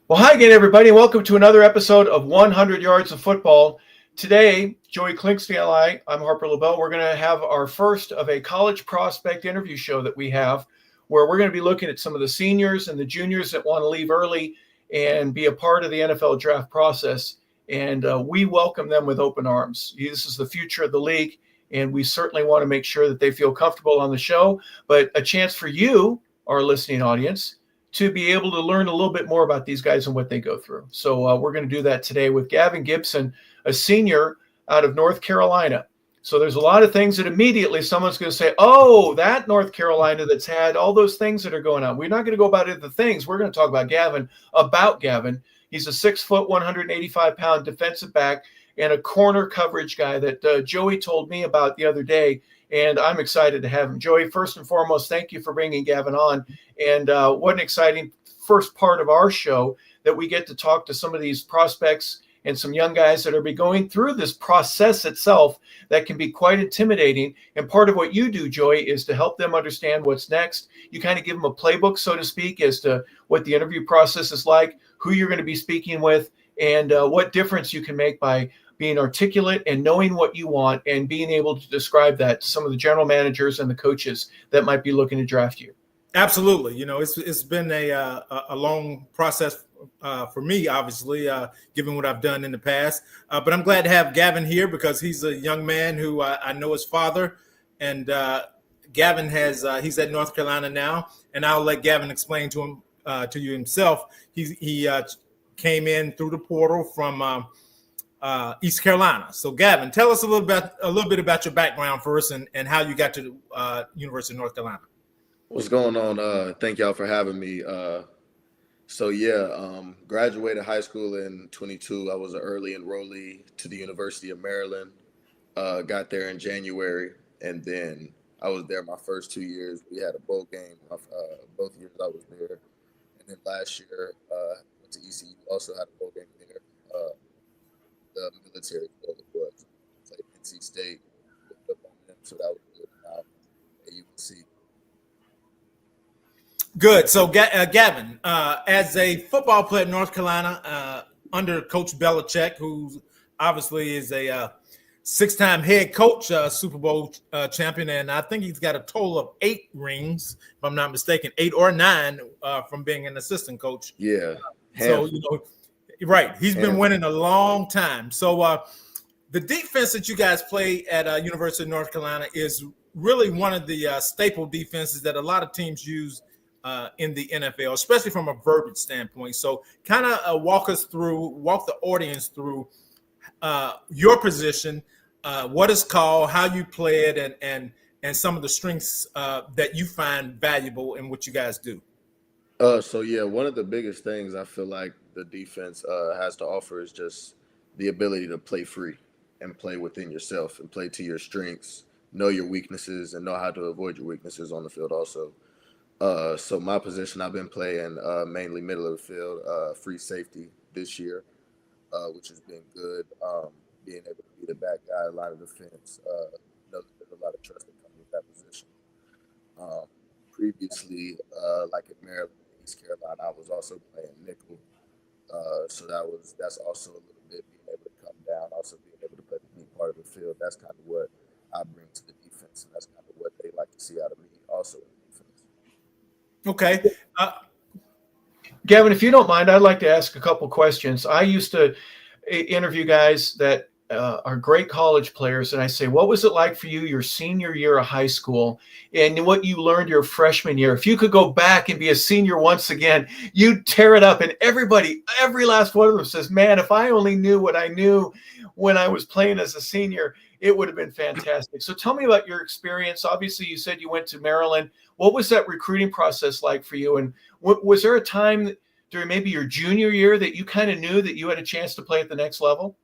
Well, hi again, everybody, and welcome to another episode of 100 Yards of Football. Today, Joey Clinkscales, I'm Harper LeBel. We're going to have our first of a college prospect interview show that we have, where we're going to be looking at some of the seniors and the juniors that want to leave early and be a part of the NFL draft process. And we welcome them with open arms. This is the future of the league, and we certainly want to make sure that they feel comfortable on the show, but a chance for you, our listening audience, to be able to learn a little bit more about these guys and what they go through. So we're going to do that today with Gavin Gibson, a senior out of North Carolina. So there's a lot of things that immediately someone's going to say, oh, that North Carolina that's had all those things that are going on. We're not going to go about the things. We're going to talk about Gavin. He's a 6 foot, 185-pound defensive back and a corner coverage guy that Joey told me about the other day. And I'm excited to have him. Joey, first and foremost, thank you for bringing Gavin on. And what an exciting first part of our show that we get to talk to some of these prospects and some young guys that are be going through this process itself that can be quite intimidating. And part of what you do, Joey, is to help them understand what's next. You kind of give them a playbook, so to speak, as to what the interview process is like, who you're going to be speaking with, and what difference you can make by being articulate and knowing what you want and being able to describe that to some of the general managers and the coaches that might be looking to draft you. Absolutely. It's been a long process for me, obviously, given what I've done in the past. But I'm glad to have Gavin here because he's a young man who I know his father. And Gavin he's at North Carolina now. And I'll let Gavin explain to you himself. He came in through the portal from East Carolina. So, Gavin, tell us a little bit about your background first and how you got to University of North Carolina. What's going on? Thank y'all for having me. Graduated high school in 22. I was an early enrollee to the University of Maryland. Got there in January, and then I was there my first 2 years. We had a bowl game both years I was there. And then last year, went to ECU, also had a bowl game there. The military bowl it was. Played NC State, so that was good. Now at UNC. Good. So, Gavin, as a football player in North Carolina, under Coach Belichick, who obviously is a six-time head coach, Super Bowl champion, and I think he's got a total of 8 rings, if I'm not mistaken, 8 or 9 from being an assistant coach. Yeah. So, right. He's been winning a long time. So, the defense that you guys play at University of North Carolina is really one of the staple defenses that a lot of teams use in the NFL, especially from a verbiage standpoint. So kind of walk the audience through your position, what it's called, how you play it, and some of the strengths that you find valuable in what you guys do. One of the biggest things I feel like the defense has to offer is just the ability to play free and play within yourself and play to your strengths, know your weaknesses, and know how to avoid your weaknesses on the field also. So my position, I've been playing mainly middle of the field, free safety this year, which has been good. Being able to be the back guy, line of defense, know that there's a lot of trust that comes with that position. Previously, like in Maryland, East Carolina, I was also playing nickel. So that's also a little bit being able to come down, also being able to play any part of the field. That's kind of what I bring to the defense, and that's kind of what they like to see out of me also. Okay. Gavin, if you don't mind, I'd like to ask a couple questions. I used to interview guys that are great college players, and I say, what was it like for you your senior year of high school and what you learned your freshman year? If you could go back and be a senior once again, you'd tear it up. And every last one of them says, man, if I only knew what I knew when I was playing as a senior, it would have been fantastic. So tell me about your experience. Obviously, you said you went to Maryland. What was that recruiting process like for you? And was there a time during maybe your junior year that you kind of knew that you had a chance to play at the next level?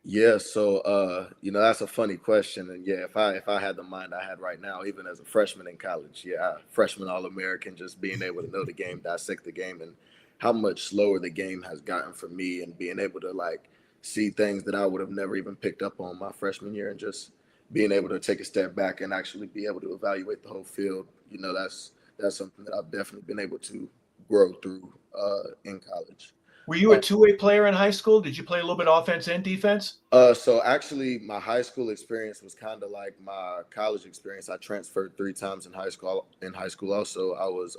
Yeah, so that's a funny question, and yeah, if I had the mind I had right now, even as a freshman in college, freshman All-American, just being able to know the game, dissect the game, and how much slower the game has gotten for me, and being able to like see things that I would have never even picked up on my freshman year, and just being able to take a step back and actually be able to evaluate the whole field. That's something that I've definitely been able to grow through in college. Were you a two-way player in high school? Did you play a little bit offense and defense? So actually, my high school experience was kind of like my college experience. I transferred 3 times in high school. Also, I was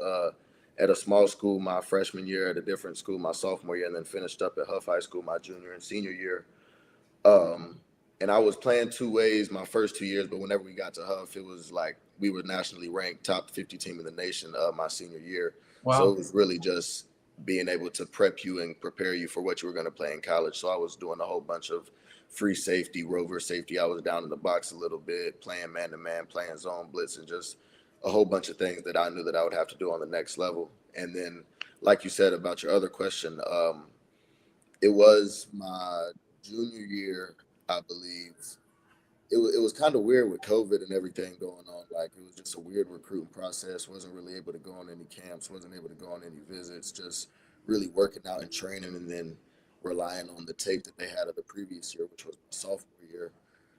at a small school my freshman year, at a different school my sophomore year, and then finished up at Huff High School my junior and senior year. Um, and I was playing 2 ways my first 2 years, but whenever we got to Huff, it was like we were nationally ranked top 50 team in the nation my senior year. So Wow. it was really just being able to prep you and prepare you for what you were going to play in college. So I was doing a whole bunch of free safety, rover safety. I was down in the box a little bit, playing man to man, playing zone blitz, and just a whole bunch of things that I knew that I would have to do on the next level. And then, like you said about your other question, it was my junior year, I believe. It was kind of weird with COVID and everything going on. Like, it was just a weird recruiting process. Wasn't really able to go on any camps. Wasn't able to go on any visits. Just really working out and training, and then relying on the tape that they had of the previous year, which was my sophomore year.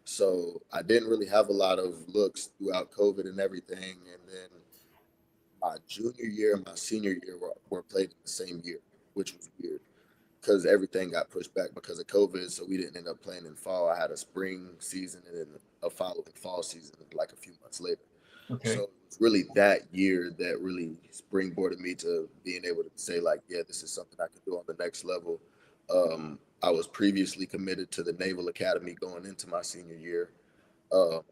So I didn't really have a lot of looks throughout COVID and everything. And then my junior year and my senior year were played in the same year, which was weird because everything got pushed back because of COVID. So we didn't end up playing in fall. I had a spring season and then a following fall season like a few months later. So Okay. it was really that year that really springboarded me to being able to say, like, yeah, this is something I can do on the next level. I was previously committed to the Naval Academy going into my senior year. Um,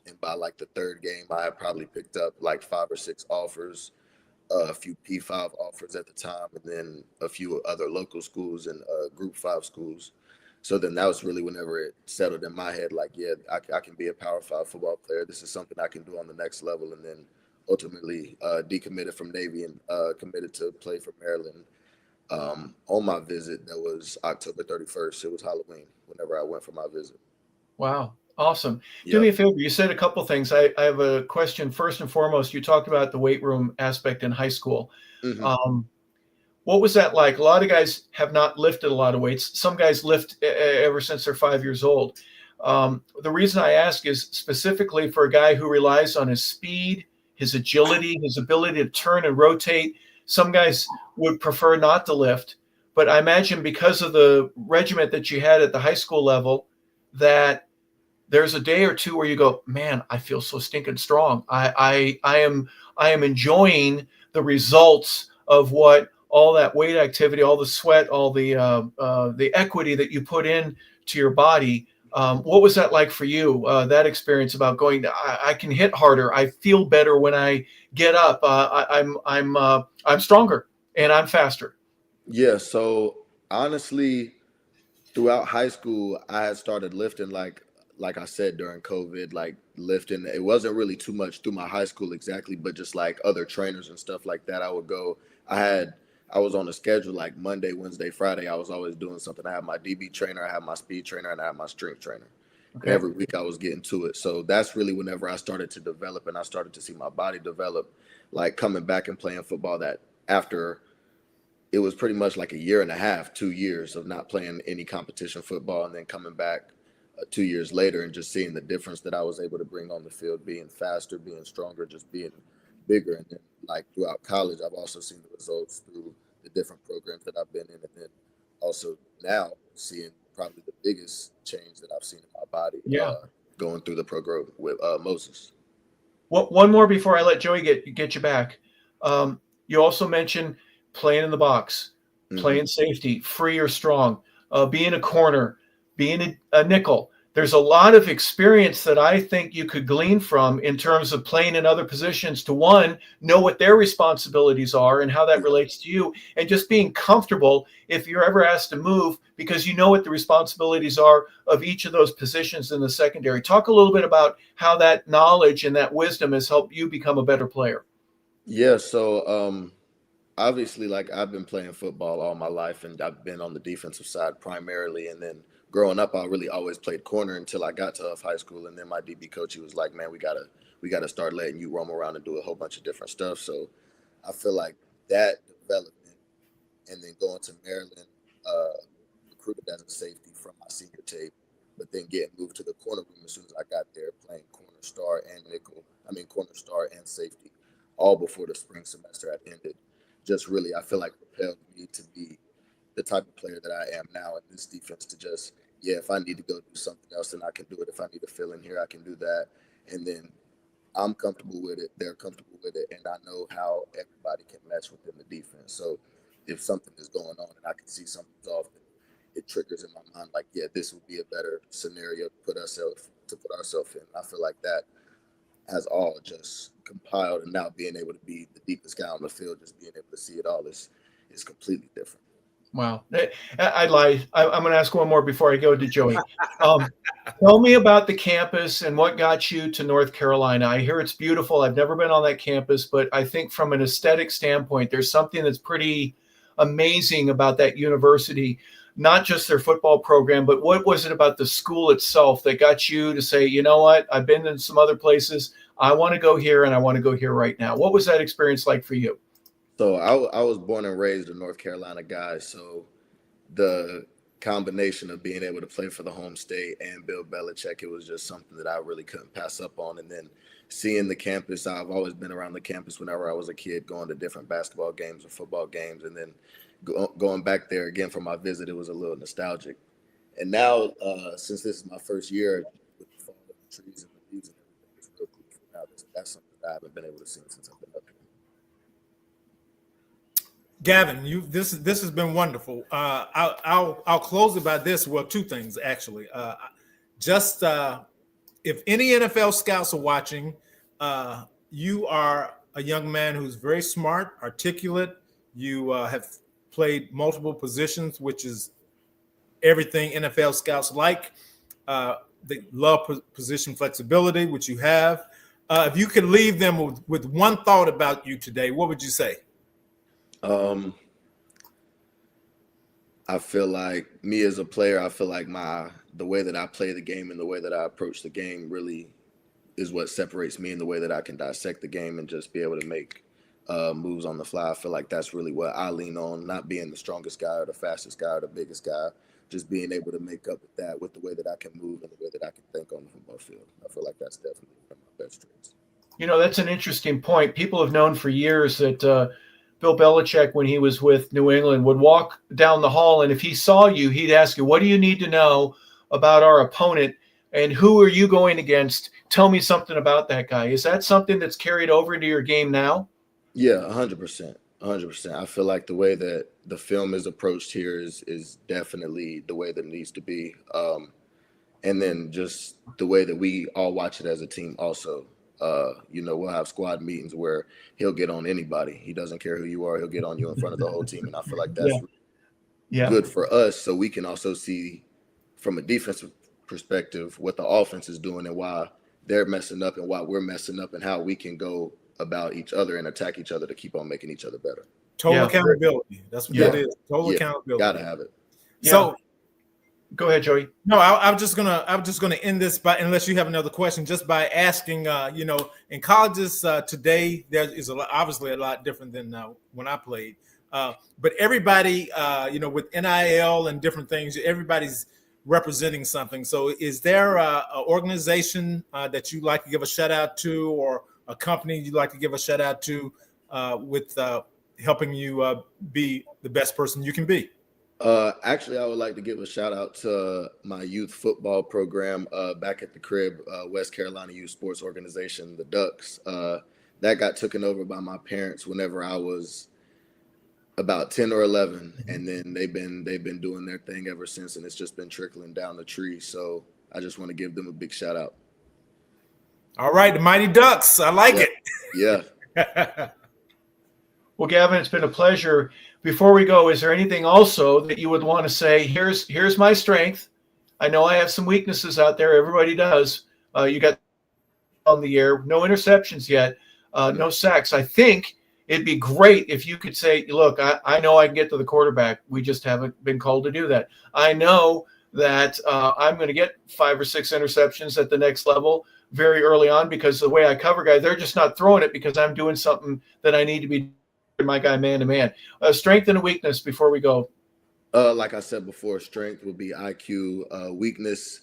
and by like the third game, I had probably picked up like 5 or 6 offers, a few P5 offers at the time, and then a few other local schools and Group 5 schools. So then that was really whenever it settled in my head, like, yeah, I can be a Power 5 football player. This is something I can do on the next level. And then ultimately decommitted from Navy and committed to play for Maryland. On my visit, that was October 31st. It was Halloween whenever I went for my visit. Wow. Awesome. Do me Yep. a favor. You said a couple things. I have a question. First and foremost, you talked about the weight room aspect in high school. Hmm. Um, what was that like? A lot of guys have not lifted a lot of weights. Some guys lift ever since they're 5 years old. The reason I ask is specifically for a guy who relies on his speed, his agility, his ability to turn and rotate. Some guys would prefer not to lift, but I imagine because of the regiment that you had at the high school level, that there's a day or two where you go, man, I feel so stinking strong. I am enjoying the results of what all that weight activity, all the sweat, all the equity that you put in to your body. What was that like for you? That experience about going, I can hit harder. I feel better when I get up. I'm stronger and I'm faster. Yeah. So honestly, throughout high school, I had started lifting like I said during COVID, like lifting. It wasn't really too much through my high school exactly, but just like other trainers and stuff like that. I would go. I was on a schedule like Monday, Wednesday, Friday. I was always doing something. I had my DB trainer, I had my speed trainer, and I had my strength trainer. And Okay. every week I was getting to it. So that's really whenever I started to develop and I started to see my body develop, like coming back and playing football that after it was pretty much like a year and a half, 2 years of not playing any competition football, and then coming back 2 years later and just seeing the difference that I was able to bring on the field, being faster, being stronger, just being bigger. And then like throughout college, I've also seen the results through the different programs that I've been in, and then also now seeing probably the biggest change that I've seen in my body Yeah. going through the program with Moses. One more before I let Joey get you back. You also mentioned playing in the box, Hmm. playing safety, free or strong, being a corner, being a nickel. There's a lot of experience that I think you could glean from in terms of playing in other positions to one, know what their responsibilities are and how that relates to you, and just being comfortable if you're ever asked to move because you know what the responsibilities are of each of those positions in the secondary. Talk a little bit about how that knowledge and that wisdom has helped you become a better player. Yeah, so obviously, like I've been playing football all my life, and I've been on the defensive side primarily. And then growing up, I really always played corner until I got to high school. And then my DB coach, he was like, "Man, we gotta start letting you roam around and do a whole bunch of different stuff." So I feel like that development, and then going to Maryland, uh, recruited as a safety from my senior tape, but then getting moved to the corner room as soon as I got there, playing corner star and nickel. I mean, corner star and safety, all before the spring semester had ended. Just really, I feel like propelled me to be the type of player that I am now in this defense to just, if I need to go do something else, then I can do it. If I need to fill in here, I can do that. And then I'm comfortable with it. They're comfortable with it. And I know how everybody can mesh within the defense. So if something is going on and I can see something's off, it triggers in my mind like, this would be a better scenario to put ourselves in. I feel like that has all just compiled, and now being able to be the deepest guy on the field, just being able to see it all is completely different. Wow. I lied. I'm going to ask one more before I go to Joey. Tell me about the campus and what got you to North Carolina. I hear it's beautiful. I've never been on that campus, but I think from an aesthetic standpoint, there's something that's pretty amazing about that university, not just their football program, but what was it about the school itself that got you to say, you know what, I've been in some other places. I want to go here and I want to go here right now. What was that experience like for you? So I was born and raised a North Carolina guy. So the combination of being able to play for the home state and Bill Belichick, it was just something that I really couldn't pass up on. And then seeing the campus, I've always been around the campus whenever I was a kid, going to different basketball games or football games. And then going back there again for my visit, it was a little nostalgic. And now, since this is my first year with the fall of the trees and the leaves and everything, it's real cool for now. That's something that I haven't been able to see since I've been up here. Gavin, this has been wonderful. I'll close it by this. Well, two things actually. If any NFL scouts are watching, you are a young man who's very smart, articulate. You have played multiple positions, which is everything NFL scouts like. They love position flexibility, which you have. If you could leave them with one thought about you today, what would you say? I feel like me as a player, I feel like the way that I play the game and the way that I approach the game really is what separates me in the way that I can dissect the game and just be able to make moves on the fly. I feel like that's really what I lean on, not being the strongest guy or the fastest guy or the biggest guy, just being able to make up with that, with the way that I can move and the way that I can think on the football field. I feel like that's definitely one of my best traits. You know, that's an interesting point. People have known for years that Bill Belichick, when he was with New England, would walk down the hall, and if he saw you, he'd ask you, what do you need to know about our opponent, and who are you going against? Tell me something about that guy. Is that something that's carried over into your game now? Yeah, 100%. 100%. I feel like the way that the film is approached here is definitely the way that it needs to be. And then just the way that we all watch it as a team also. We'll have squad meetings where he'll get on anybody. He doesn't care who you are. He'll get on you in front of the whole team. And I feel like that's good for us. So we can also see from a defensive perspective what the offense is doing and why they're messing up and why we're messing up and how we can go about each other and attack each other to keep on making each other better. Total accountability. That's what that is. Total accountability. Gotta have it. So go ahead, Joey. No, I'm just gonna end this by, unless you have another question, just by asking. In colleges today, there is obviously a lot different than when I played. But everybody, with NIL and different things, everybody's representing something. So, is there an organization that you'd like to give a shout out to, or a company you'd like to give a shout out to with helping you be the best person you can be? Actually, I would like to give a shout out to my youth football program back at the crib, West Carolina Youth Sports Organization, the Ducks. That got taken over by my parents whenever I was about 10 or 11, and then they've been doing their thing ever since, and it's just been trickling down the tree. So I just want to give them a big shout out. All right, the Mighty Ducks. I like it. Yeah. Well, Gavin, it's been a pleasure. Before we go, is there anything also that you would want to say? Here's my strength. I know I have some weaknesses out there. Everybody does. You got on the air, no interceptions yet, no sacks. I think it'd be great if you could say, look, I know I can get to the quarterback. We just haven't been called to do that. I know that I'm going to get 5 or 6 interceptions at the next level very early on because the way I cover guys, they're just not throwing it because I'm doing something that I need to be my guy man to man. Strength and a weakness before we go. Like I said before, strength would be IQ. Weakness,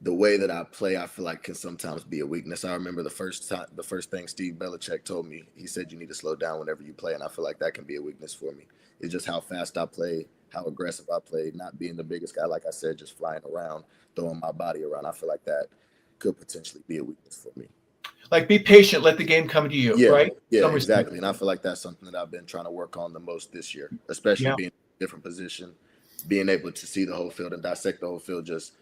the way that I play, I feel like can sometimes be a weakness. I remember the first thing Steve Belichick told me, he said, you need to slow down whenever you play. And I feel like that can be a weakness for me. It's just how fast I play, how aggressive I play, not being the biggest guy, like I said, just flying around, throwing my body around. I feel like that could potentially be a weakness for me. Like, be patient, let the game come to you, right? Yeah, exactly. And I feel like that's something that I've been trying to work on the most this year, especially being in a different position, being able to see the whole field and dissect the whole field. Just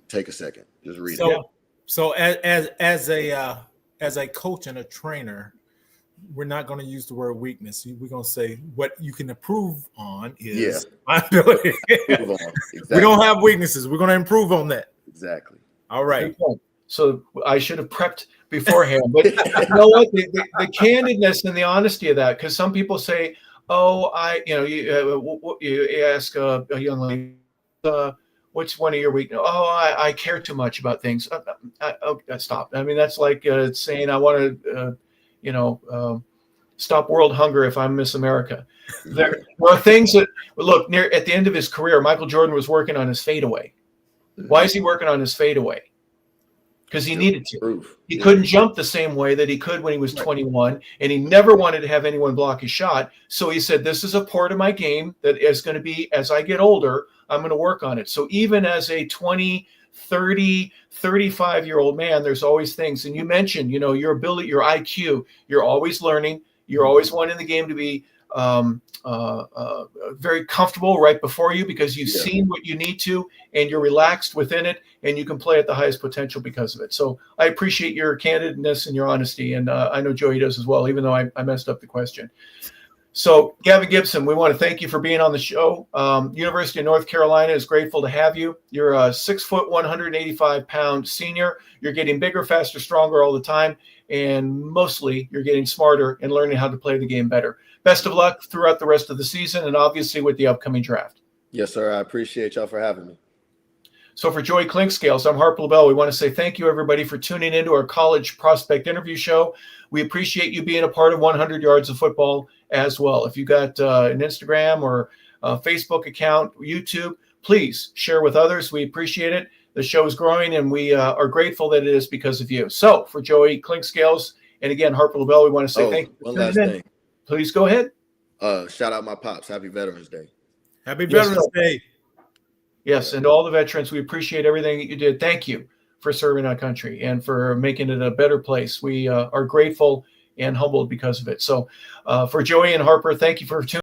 take a second, just read it. So as a coach and a trainer, we're not going to use the word weakness. We're going to say what you can improve on is my ability. Exactly. We don't have weaknesses. We're going to improve on that. Exactly. All right. So I should have prepped beforehand, but you know what? The candidness and the honesty of that, because some people say, "Oh, you ask a young lady, what's one of your weaknesses? Oh, I care too much about things. Stop. I mean, that's like saying I want to, stop world hunger if I'm Miss America. There are things that look at the end of his career. Michael Jordan was working on his fadeaway. Why is he working on his fadeaway? Because he needed to. He couldn't jump the same way that he could when he was 21, and he never wanted to have anyone block his shot. So he said, this is a part of my game that is going to be, as I get older, I'm going to work on it. So even as a 20, 30, 35-year-old man, there's always things. And you mentioned, your ability, your IQ, you're always learning. You're always wanting the game to be very comfortable right before you because you've seen what you need to and you're relaxed within it and you can play at the highest potential because of it. So I appreciate your candidness and your honesty. And I know Joey does as well, even though I messed up the question. So Gavin Gibson, we want to thank you for being on the show. University of North Carolina is grateful to have you. You're a 6 foot, 185-pound senior. You're getting bigger, faster, stronger all the time. And mostly you're getting smarter and learning how to play the game better. Best of luck throughout the rest of the season and obviously with the upcoming draft. Yes, sir. I appreciate y'all for having me. So for Joey Clinkscales, I'm Harper LeBel. We want to say thank you, everybody, for tuning into our college prospect interview show. We appreciate you being a part of 100 Yards of Football as well. If you got an Instagram or a Facebook account, YouTube, please share with others. We appreciate it. The show is growing, and we are grateful that it is because of you. So for Joey Clinkscales, and again, Harper LeBel, we want to say thank you. One last thing. Please go ahead. Shout out my pops. Happy Veterans Day. Happy Veterans Day. Yes, and to all the veterans, we appreciate everything that you did. Thank you for serving our country and for making it a better place. We are grateful and humbled because of it. So for Joey and Harper, thank you for tuning in.